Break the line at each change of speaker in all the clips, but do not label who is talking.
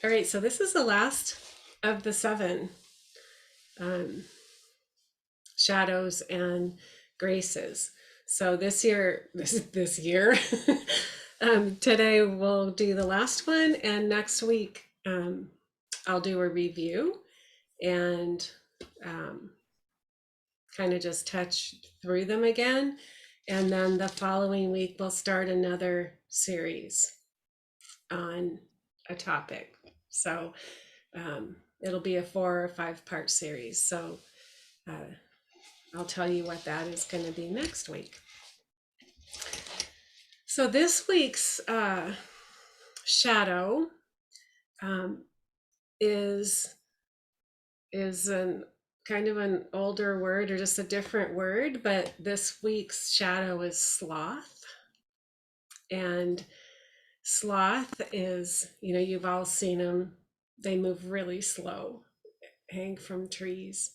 All right, so this is the last of the seven um, shadows and graces. So this year, today we'll do the last one, and next week I'll do a review and um, kind of just touch through them again. And then the following week, we'll start another series on a topic. So it'll be a 4 or 5 part series. So uh, I'll tell you what that is going to be next week. So this week's shadow um, is an kind of an older word or just a different word, but this week's shadow is sloth. And sloth is, you've all seen them. They move really slow, hang from trees,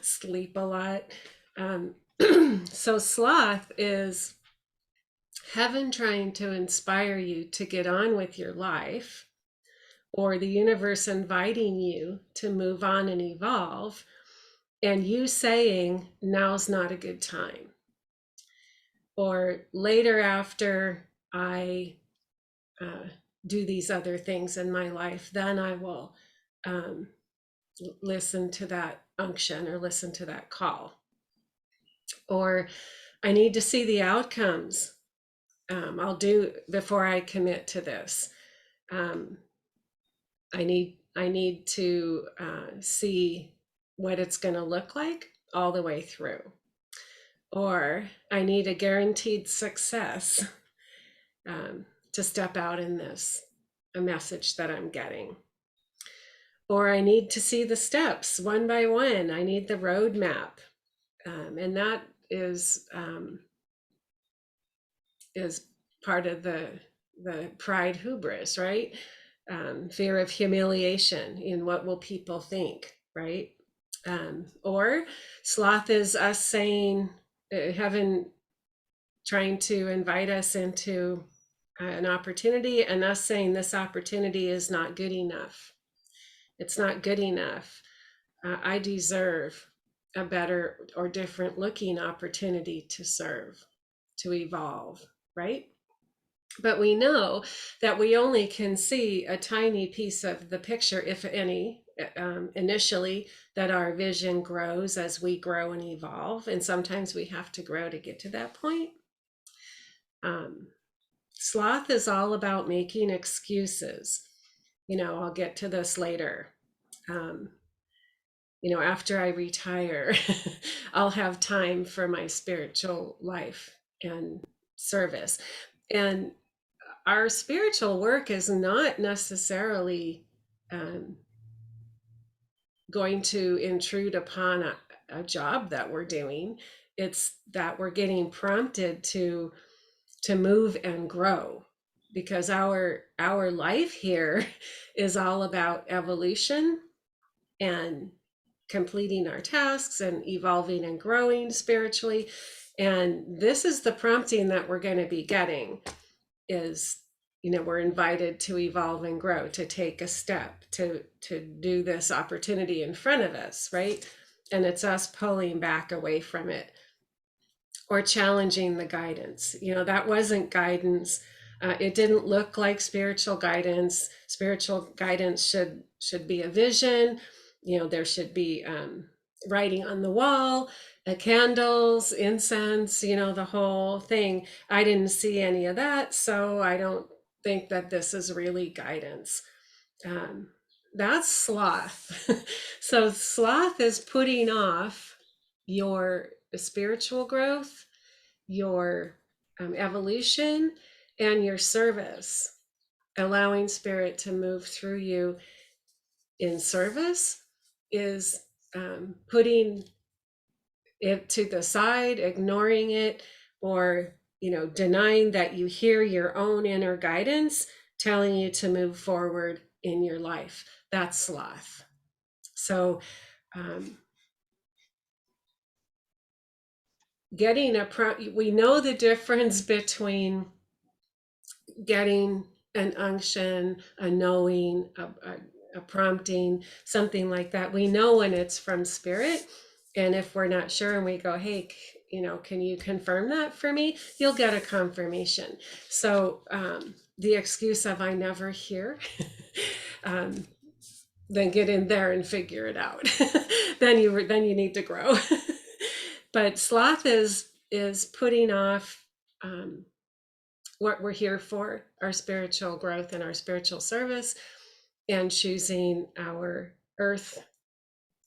sleep a lot. Um, so sloth is heaven trying to inspire you to get on with your life, or the universe inviting you to move on and evolve, and you saying, now's not a good time. Or later, after I do these other things in my life, then I will um, listen to that unction or listen to that call. Or I need to see the outcomes. I'll do before I commit to this. Um, I need to see what it's going to look like all the way through. Or I need a guaranteed success to step out in this, a message that I'm getting. Or I need to see the steps one by one. I need the roadmap. And that is part of the pride hubris, right? Fear of humiliation in what will people think, right? Or sloth is us saying, heaven trying to invite us into an opportunity, and us saying this opportunity is not good enough. It's not good enough. I deserve a better or different looking opportunity to serve, to evolve, right? But we know that we only can see a tiny piece of the picture, if any, initially, that our vision grows as we grow and evolve. And sometimes we have to grow to get to that point. Sloth is all about making excuses. I'll get to this later. Um, after I retire, I'll have time for my spiritual life and service. And our spiritual work is not necessarily um, going to intrude upon a job that we're doing. It's that we're getting prompted to move and grow, because our life here is all about evolution and completing our tasks and evolving and growing spiritually. And this is the prompting that we're going to be getting is, we're invited to evolve and grow, to take a step, to do this opportunity in front of us, right? And it's us pulling back away from it or challenging the guidance. That wasn't guidance. It didn't look like spiritual guidance. Spiritual guidance should be a vision. There should be writing on the wall, candles, incense, the whole thing. I didn't see any of that, so I don't think that this is really guidance. That's sloth. So sloth is putting off your spiritual growth, your evolution, and your service, allowing spirit to move through you in service is putting it to the side, ignoring it, or denying that you hear your own inner guidance telling you to move forward in your life. That's sloth. So we know the difference between getting an unction, a knowing, a prompting, something like that. We know when it's from spirit. And if we're not sure and we go, hey, can you confirm that for me? You'll get a confirmation. So the excuse of I never hear, um, then get in there and figure it out. then you need to grow. But sloth is putting off what we're here for, our spiritual growth and our spiritual service, and choosing our earth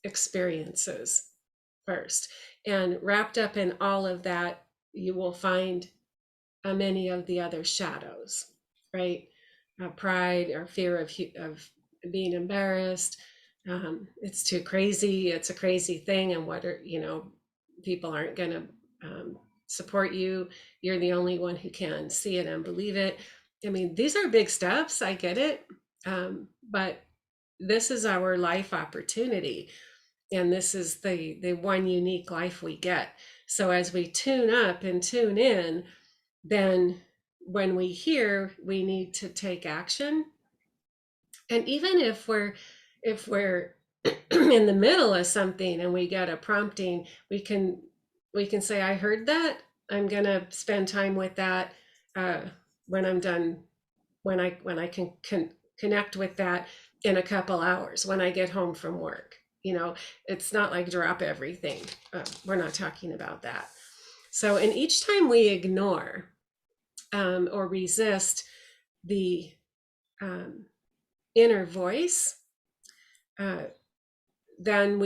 experiences first. And wrapped up in all of that, you will find many of the other shadows, right? Pride or fear of being embarrassed. It's too crazy. It's a crazy thing. And people aren't going to support you. You're the only one who can see it and believe it. I mean, these are big steps. I get it. But this is our life opportunity. And this is the one unique life we get. So as we tune up and tune in, then when we hear, we need to take action. And even if we're in the middle of something and we get a prompting, we can say, I heard that. I'm gonna spend time with that uh, when I'm done, when I can connect with that in a couple hours when I get home from work. It's not like drop everything. We're not talking about that. So, and each time we ignore or resist the um, inner voice, uh, then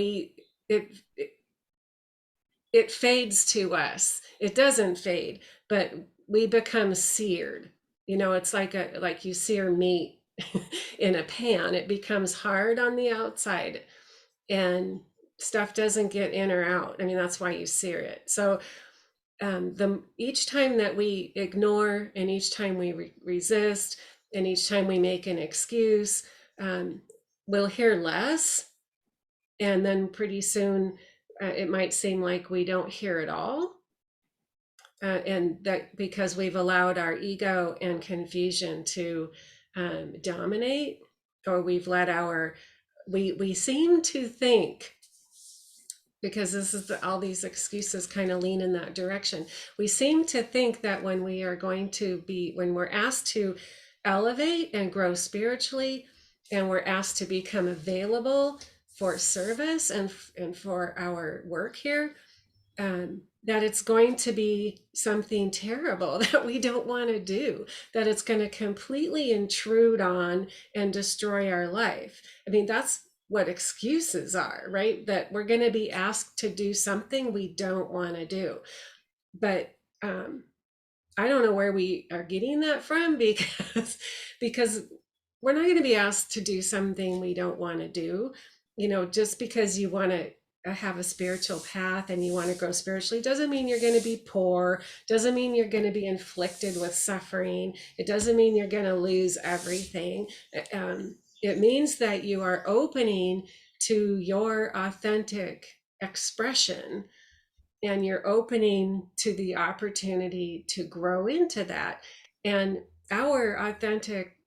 it fades to us. It doesn't fade, but we become seared. It's like you sear meat in a pan. It becomes hard on the outside, and stuff doesn't get in or out. I mean, that's why you sear it. So each time that we ignore, and each time we resist, and each time we make an excuse, um, we'll hear less. And then pretty soon it might seem like we don't hear it all. And that because we've allowed our ego and confusion to dominate, or we've let we seem to think, because this is all these excuses kind of lean in that direction. We seem to think that when we're asked to elevate and grow spiritually, and we're asked to become available for service and for our work here, that it's going to be something terrible that we don't want to do, that it's going to completely intrude on and destroy our life. I mean, that's what excuses are, right? That we're going to be asked to do something we don't want to do. But I don't know where we are getting that from, because we're not going to be asked to do something we don't want to do. Just because you want to have a spiritual path and you want to grow spiritually doesn't mean you're going to be poor, doesn't mean you're going to be inflicted with suffering. It doesn't mean you're going to lose everything. It means that you are opening to your authentic expression, and you're opening to the opportunity to grow into that. And our authentic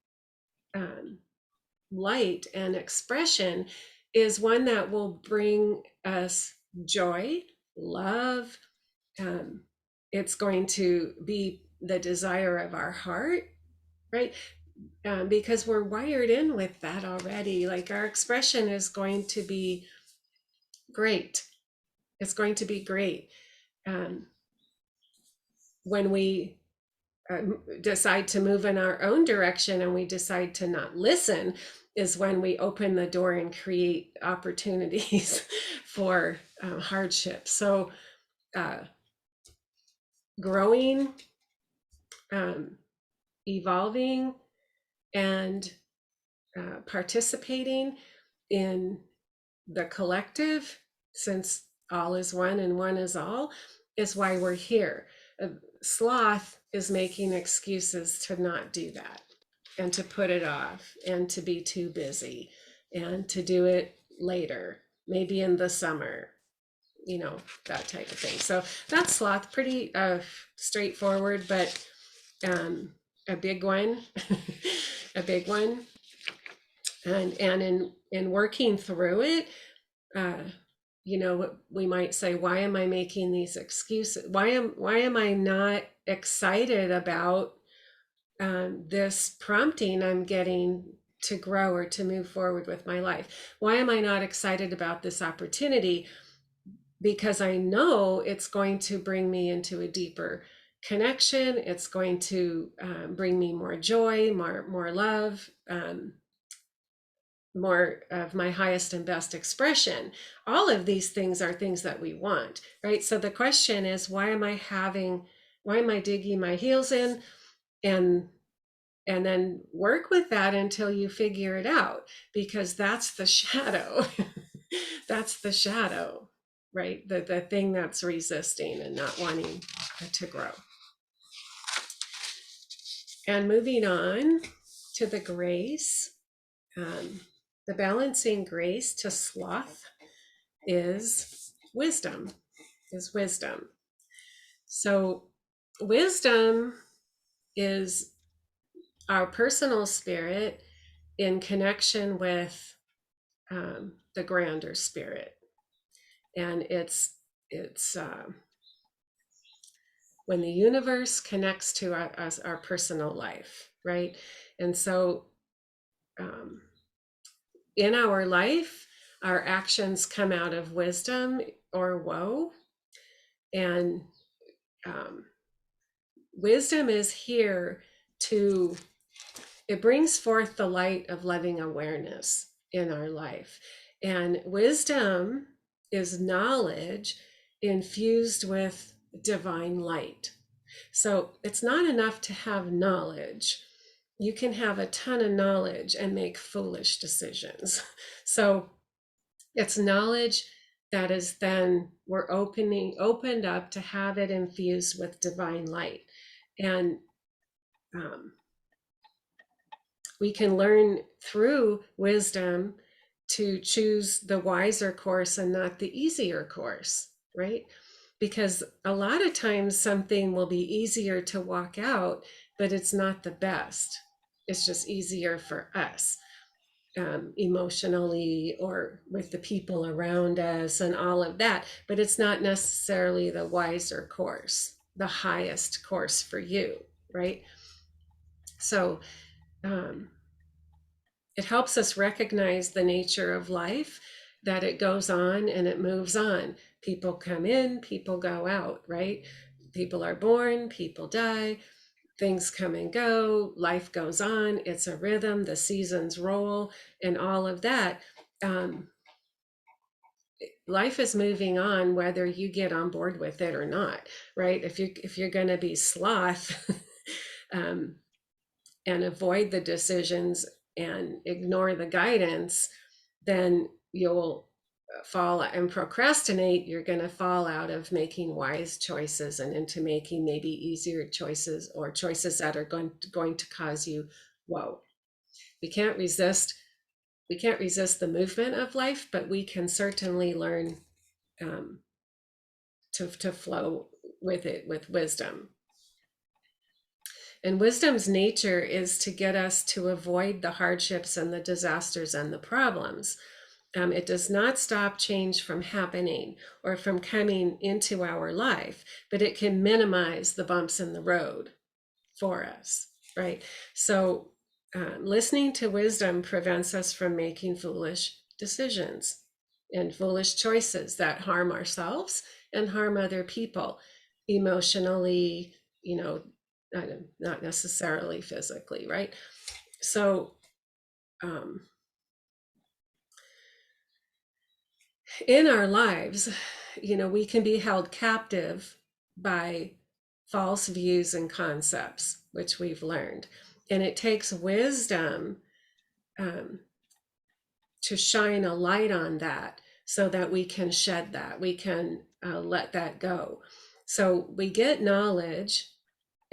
light and expression is one that will bring us joy, love. It's going to be the desire of our heart, right? Because we're wired in with that already. Like, our expression is going to be great. It's going to be great. When we decide to move in our own direction and we decide to not listen, is when we open the door and create opportunities for hardship. So growing, evolving, and participating in the collective, since all is one and one is all, is why we're here. Sloth is making excuses to not do that, and to put it off, and to be too busy, and to do it later, maybe in the summer, that type of thing. So that's sloth. Pretty straightforward, but a big one. a big one. And in working through it, uh, we might say, why am I making these excuses? Why am I not excited about this prompting I'm getting to grow or to move forward with my life? Why am I not excited about this opportunity? Because I know it's going to bring me into a deeper connection. It's going to bring me more joy, more love, more of my highest and best expression. All of these things are things that we want, right? So the question is, why am I digging my heels in? And then work with that until you figure it out, because that's the shadow. That's the shadow, right? The thing that's resisting and not wanting to grow. And moving on to the grace, um, the balancing grace to sloth is wisdom, is wisdom. So wisdom is our personal spirit in connection with the grander spirit. And it's when the universe connects to our personal life, right? And so um, in our life, our actions come out of wisdom or woe. And um, wisdom is here to, it brings forth the light of loving awareness in our life. And wisdom is knowledge infused with divine light. So it's not enough to have knowledge. You can have a ton of knowledge and make foolish decisions. So it's knowledge that is then we're opened up to have it infused with divine light. And um, we can learn through wisdom to choose the wiser course and not the easier course, right? Because a lot of times something will be easier to walk out, but it's not the best. It's just easier for us, emotionally, or with the people around us and all of that. But it's not necessarily the wiser course, the highest course for you, right? So um, it helps us recognize the nature of life, that it goes on and it moves on. People come in, people go out, right? People are born, people die, things come and go, life goes on. It's a rhythm, the seasons roll, and all of that. Um, Life is moving on whether you get on board with it or not, right? If you're going to be sloth, um, and avoid the decisions and ignore the guidance, then you'll fall and procrastinate. You're going to fall out of making wise choices and into making maybe easier choices, or choices that are going to cause you woe. We can't resist. We can't resist the movement of life, but we can certainly learn um, to flow with it with wisdom. And wisdom's nature is to get us to avoid the hardships and the disasters and the problems. It does not stop change from happening or from coming into our life, but it can minimize the bumps in the road for us, right? So listening to wisdom prevents us from making foolish decisions and foolish choices that harm ourselves and harm other people emotionally, you know, not necessarily physically, right? So um, in our lives, we can be held captive by false views and concepts, which we've learned. And it takes wisdom um, to shine a light on that so that we can shed that, we can let that go. So we get knowledge,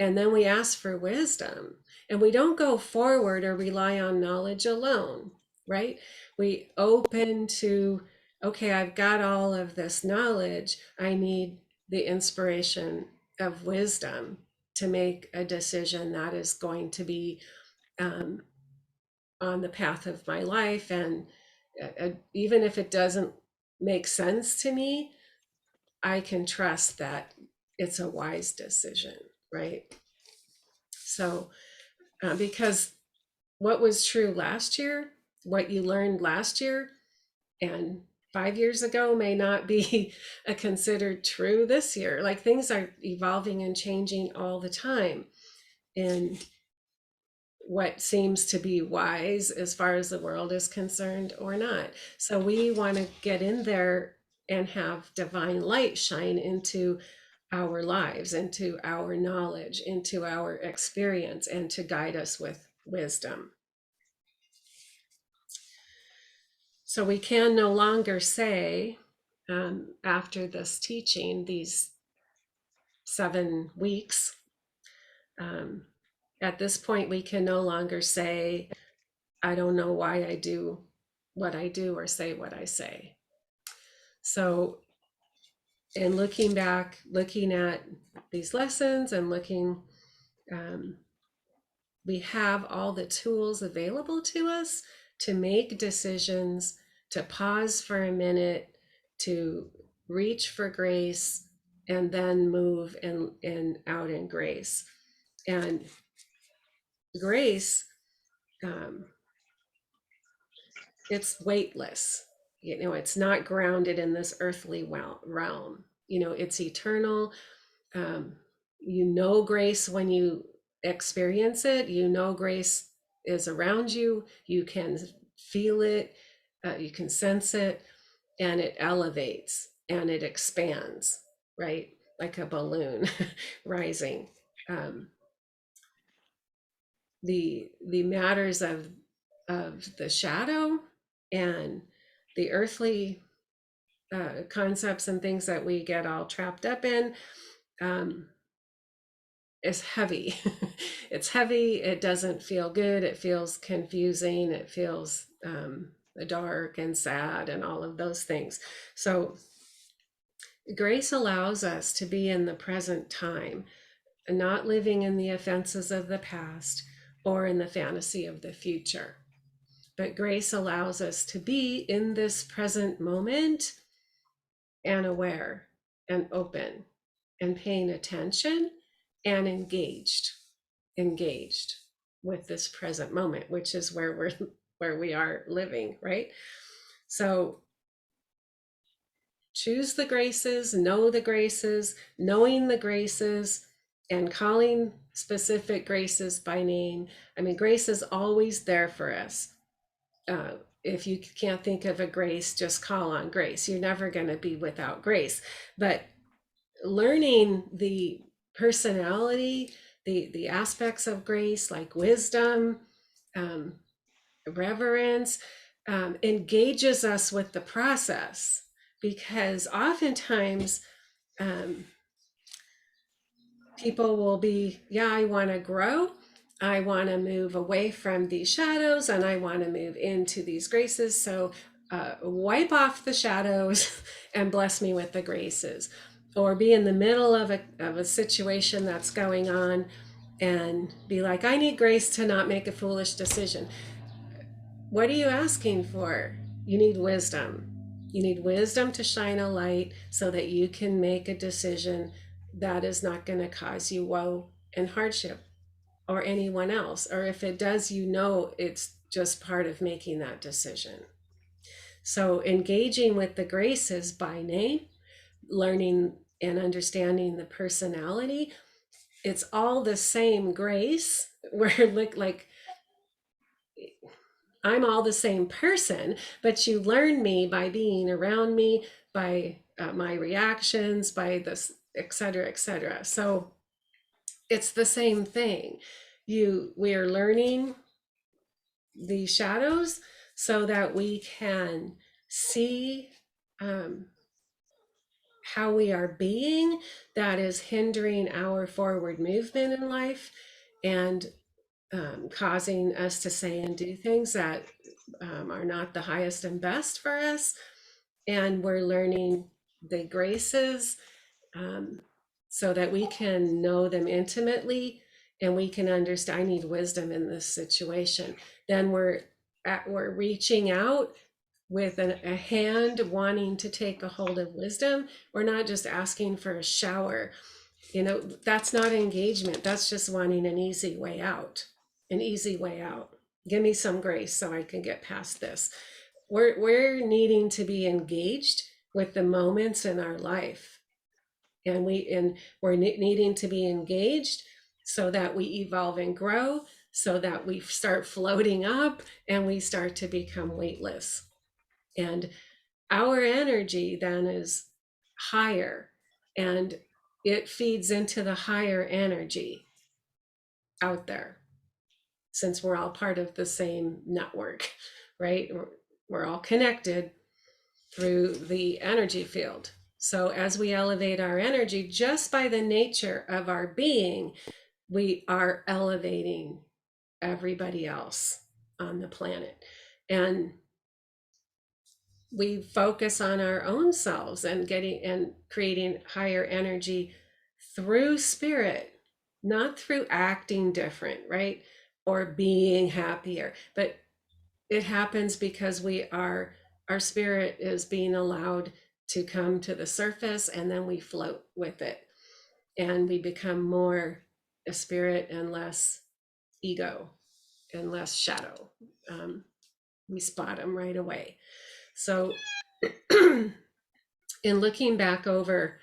and then we ask for wisdom. And we don't go forward or rely on knowledge alone, right? We open to, okay, I've got all of this knowledge. I need the inspiration of wisdom to make a decision that is going to be um, on the path of my life. And even if it doesn't make sense to me, I can trust that it's a wise decision, right? So, because what was true last year, what you learned last year and 5 years ago may not be considered true this year. Like things are evolving and changing all the time. And what seems to be wise as far as the world is concerned or not. So we want to get in there and have divine light shine into our lives, into our knowledge, into our experience, and to guide us with wisdom. So we can no longer say, after this teaching, these 7 weeks, um, at this point, we can no longer say, I don't know why I do what I do or say what I say. So, in looking back, looking at these lessons and looking, um, we have all the tools available to us to make decisions, to pause for a minute, to reach for grace, and then move and out in grace. And grace, um, it's weightless. It's not grounded in this earthly realm. It's eternal. um, grace when you experience it. Grace is around you. You can feel it, you can sense it, and it elevates and it expands, right? Like a balloon rising. um, the matters of the shadow and the earthly concepts and things that we get all trapped up in, um, is heavy. It's heavy. It doesn't feel good. It feels confusing. It feels dark and sad and all of those things. So grace allows us to be in the present time, not living in the offenses of the past or in the fantasy of the future. But grace allows us to be in this present moment and aware and open and paying attention and engaged with this present moment, which is where we are living, right? So choose the graces, know the graces, knowing the graces, and calling specific graces by name. I mean, grace is always there for us. If you can't think of a grace, just call on grace. You're never going to be without grace. But learning the personality, the aspects of grace, like wisdom, um, reverence, engages us with the process, because oftentimes um, people will be, yeah, I want to grow. I want to move away from these shadows and I want to move into these graces. So wipe off the shadows and bless me with the graces. Or be in the middle of a situation that's going on and be like, I need grace to not make a foolish decision. What are you asking for? You need wisdom. You need wisdom to shine a light so that you can make a decision that is not going to cause you woe and hardship or anyone else. Or if it does, it's just part of making that decision. So engaging with the graces by name, learning and understanding the personality, it's all the same grace. We're like I'm all the same person, but you learn me by being around me, by my reactions, by this, et cetera, et cetera. So it's the same thing. We are learning the shadows so that we can see um, how we are being that is hindering our forward movement in life and causing us to say and do things that are not the highest and best for us. And we're learning the graces um, so that we can know them intimately and we can understand. I need wisdom in this situation. Then we're reaching out with a hand wanting to take a hold of wisdom. We're not just asking for a shower. That's not engagement. That's just wanting an easy way out. An easy way out. Give me some grace so I can get past this. We're needing to be engaged with the moments in our life, and we're needing to be engaged so that we evolve and grow, so that we start floating up and we start to become weightless. And our energy then is higher, and it feeds into the higher energy out there, since we're all part of the same network, right? We're all connected through the energy field. So as we elevate our energy, just by the nature of our being, we are elevating everybody else on the planet. And we focus on our own selves and creating higher energy through spirit, not through acting different, right? Or being happier. But it happens because our spirit is being allowed to come to the surface, and then we float with it, and we become more a spirit and less ego and less shadow. We spot them right away. So in looking back over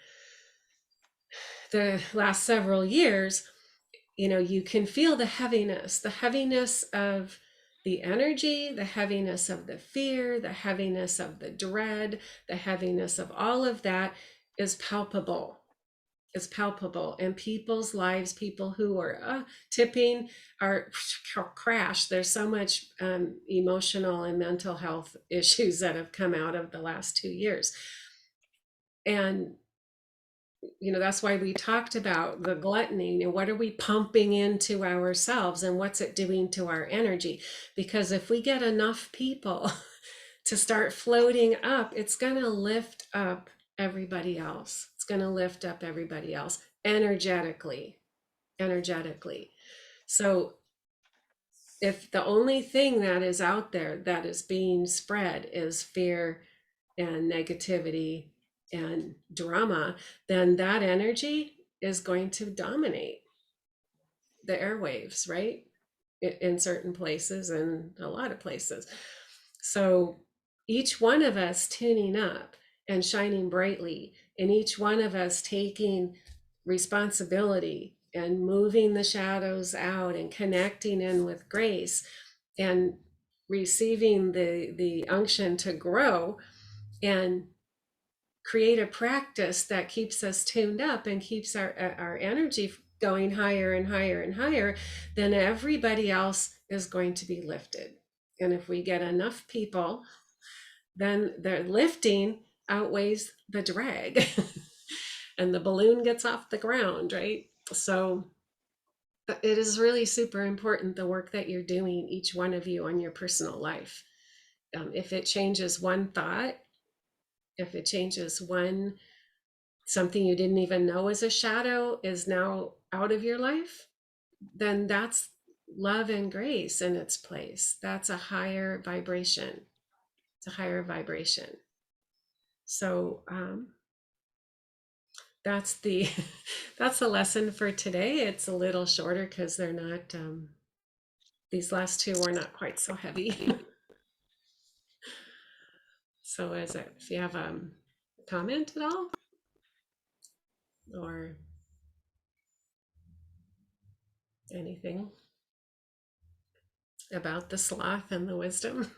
the last several years, you can feel the heaviness of the energy, the heaviness of the fear, the heaviness of the dread, the heaviness of all of that is palpable. It's palpable in people's lives. People who are tipping are crash. There's so much emotional and mental health issues that have come out of the last 2 years. And that's why we talked about the gluttony. What are we pumping into ourselves, and what's it doing to our energy? Because if we get enough people to start floating up, it's going to lift up everybody else. It's going to lift up everybody else energetically. So if the only thing that is out there that is being spread is fear and negativity and drama, then that energy is going to dominate the airwaves, right? In certain places and a lot of places. So each one of us tuning up and shining brightly, and each one of us taking responsibility and moving the shadows out and connecting in with grace and receiving the unction to grow and create a practice that keeps us tuned up and keeps our energy going higher and higher and higher, then everybody else is going to be lifted. And if we get enough people, then the lifting outweighs the drag and the balloon gets off the ground, right? So it is really super important, the work that you're doing, each one of you, on your personal life. If it changes one thought, if it changes something you didn't even know was a shadow is now out of your life, then that's love and grace in its place. That's a higher vibration. It's a higher vibration. So that's the that's the lesson for today. It's a little shorter because they're not these last two were not quite so heavy. So if you have a comment at all, or anything about the sloth and the wisdom.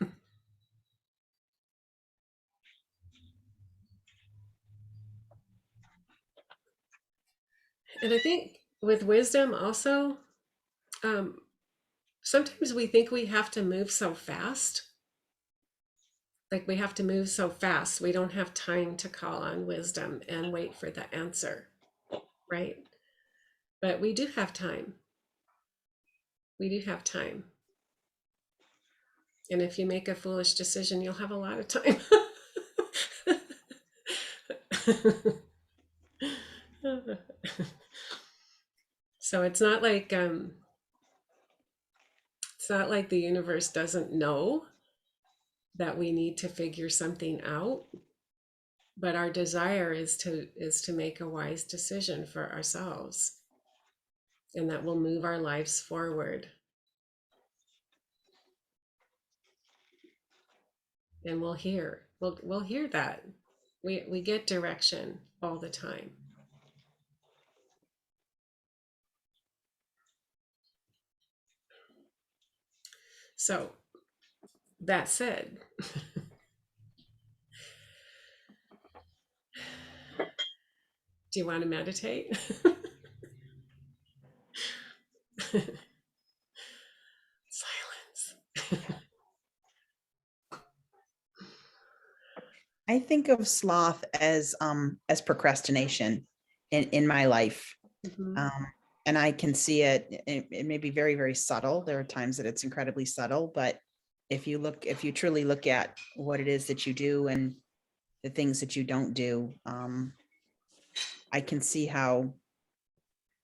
And I think with wisdom also, um, sometimes we think we have to move so fast. Like we have to move so fast. We don't have time to call on wisdom and wait for the answer, right? But we do have time. We do have time. And if you make a foolish decision, you'll have a lot of time. So it's not like It's not like the universe doesn't know that we need to figure something out, but our desire is to make a wise decision for ourselves, and that will move our lives forward. And we'll hear that. We get direction all the time. So that said, do you want to meditate? Silence.
I think of sloth as procrastination in my life.
Mhm.
Um, and I can see it may be very, very subtle. There are times that it's incredibly subtle, but if you truly look at what it is that you do and the things that you don't do, I can see how,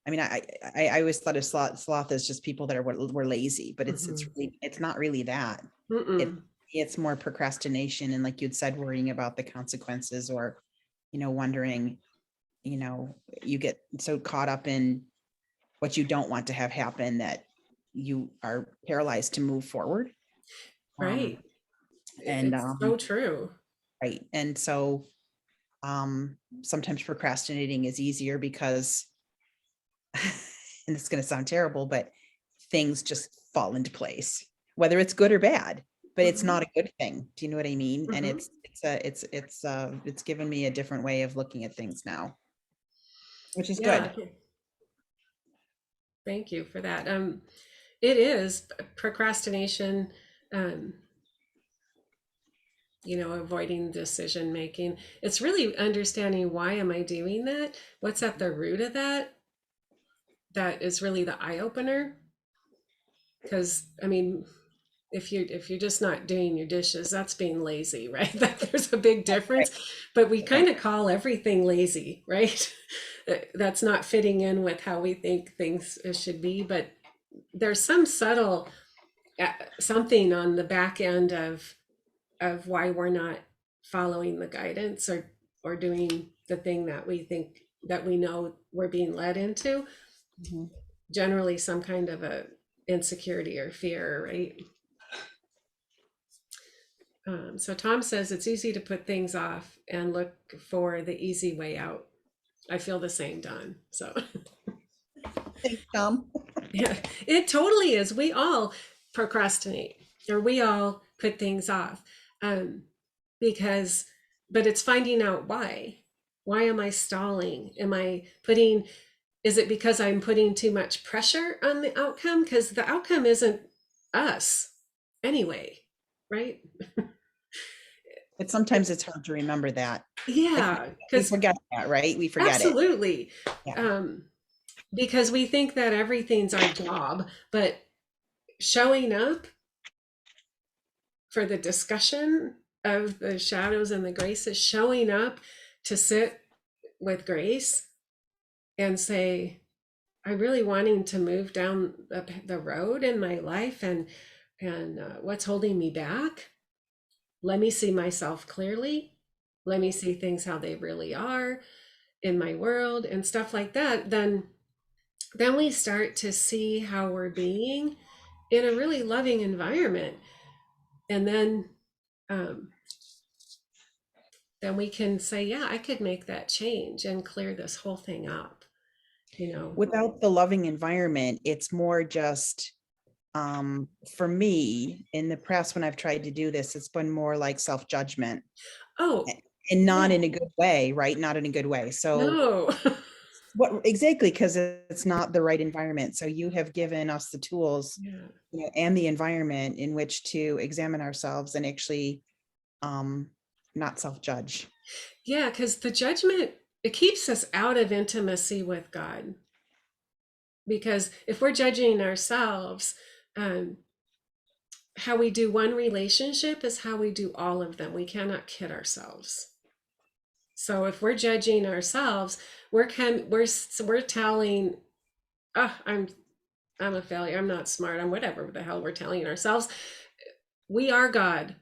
I mean, I always thought of sloth as just people that were lazy, but
Mhm.
it's not really that. It
Mm-mm.
it's more procrastination and, like you'd said, worrying about the consequences, or, wondering, you get so caught up in what you don't want to have happen that you are paralyzed to move forward. Um,
Right.
and
It's so true.
right. And so sometimes procrastinating is easier because, and it's going to sound terrible, but things just fall into place, whether it's good or bad. But it's
Hmm.
not a good thing. Do you know what I mean? And
Hmm.
it's given me a different way of looking at things now, which is
Yeah.
good.
Thank you for that. It is procrastination. Um, avoiding decision making. It's really understanding, why am I doing that? What's at the root of that? That is really the eye opener. Because I mean, if you're just not doing your dishes, that's being lazy, right? There's a big
Right.
difference. But we
Yeah.
kind of call everything lazy, right? That's not fitting in with how we think things should be. But there's some subtle something on the back end of why we're not following the guidance, or doing the thing that we think, that we know we're being led into.
Mhm.
Generally some kind of a insecurity or fear, right? So Tom says it's easy to put things off and look for the easy way out. I feel the same, Don. So
Thanks, Tom.
yeah, it totally is. We all procrastinate, or we all put things off, um, because, but it's finding out why. Why am I stalling? Is it because I'm putting too much pressure on the outcome? Because the outcome isn't us anyway, right?
But sometimes it's hard to remember that. Like
Yeah,
we
because
forget that, right? We forget it.
absolutely.
Yeah.
Um, because we think that everything's our job, but showing up for the discussion of the shadows and the graces, showing up to sit with grace and say, I'm really wanting to move down the road in my life, and what's holding me back. Let me see myself clearly. Let me see things how they really are in my world and stuff like that. Then we start to see how we're being in a really loving environment, and um, then we can say, yeah, I could make that change and clear this whole thing up, you know.
Without the loving environment, it's more just, for me in the past, when I've tried to do this, it's been more like self-judgment,
Oh,
and not
yeah.
in a good way, right? Not in a good way. So
No.
what exactly? Because it's not the right environment. So you have given us the tools,
Yeah.
and the environment in which to examine ourselves and actually, um, not self-judge.
Yeah, because the judgment, it keeps us out of intimacy with God. Because if we're judging ourselves, um, how we do one relationship is how we do all of them. We cannot kid ourselves. So if we're judging ourselves, we're telling, oh, I'm I'm a failure. I'm not smart. I'm whatever the hell we're telling ourselves. We are God.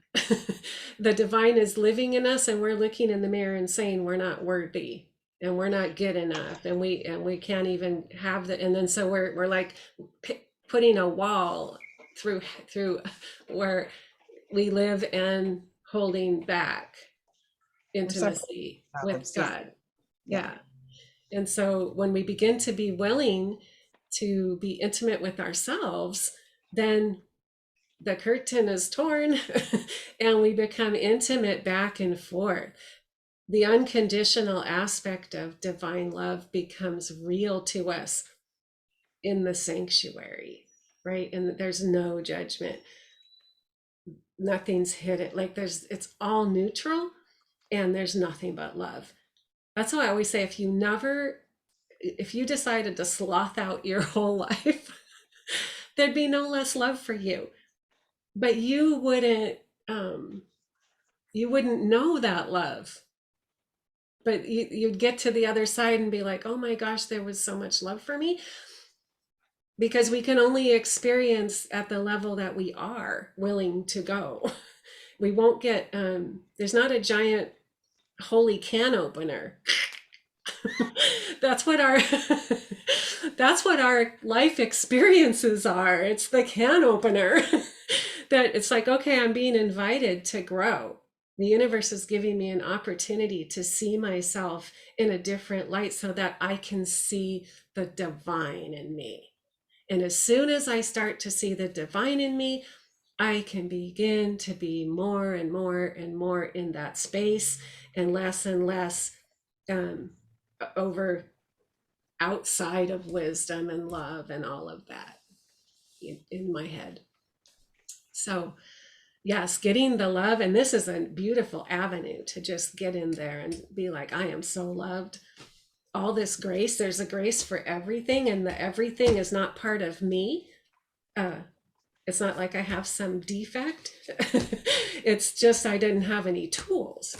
The divine is living in us, and we're looking in the mirror and saying we're not worthy and we're not good enough, and we can't even have that. And then so we're like putting a wall through where we live and holding back
We're separating
intimacy with
ourselves. Yeah.
God.
Yeah.
Yeah. And so when we begin to be willing to be intimate with ourselves, then the curtain is torn and we become intimate back and forth. The unconditional aspect of divine love becomes real to us in the sanctuary, right? And there's no judgment. Nothing's hidden. Like it's all neutral and there's nothing but love. That's why I always say if you decided to sloth out your whole life, there'd be no less love for you. But um you wouldn't know that love. But you'd get to the other side and be like, oh my gosh, there was so much love for me. Because we can only experience at the level that we are willing to go. We won't get, there's not a giant holy can opener. That's what our that's what our life experiences are. It's the can opener. That it's like, okay, I'm being invited to grow. The universe is giving me an opportunity to see myself in a different light so that I can see the divine in me. And as soon as I start to see the divine in me, I can begin to be more and more and more in that space and less um, over outside of wisdom and love and all of that in my head. So, yes, getting the love, and this is a beautiful avenue to just get in there and be like, I am so loved. All this grace, there's a grace for everything, and the everything is not part of me. Uh, it's not like I have some defect. It's just I didn't have any tools.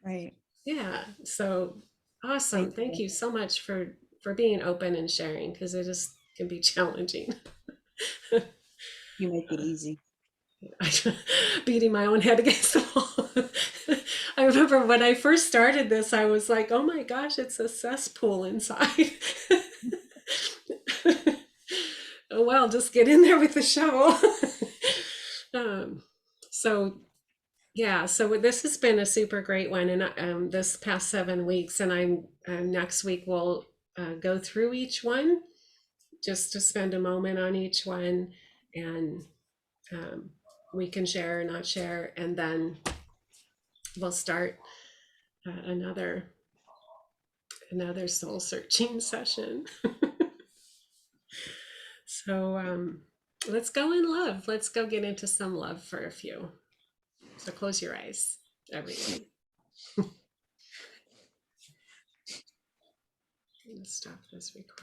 Right.
Yeah. So awesome.
Thank
Thank
you.
you so much for being open and sharing because it is can be challenging.
You make it easy.
Beating my own head against the wall. I remember when I first started this, I was like, oh my gosh, it's a cesspool inside. Oh, well, just get in there with the shovel. um, so yeah, so this has been a super great one, and this past 7 weeks, and I'm next week we'll go through each one just to spend a moment on each one, and um, we can share or not share, and then we'll start another soul searching session. So let's go in love. Let's go get into some love for a few. So close your eyes, everyone. Stop this recording.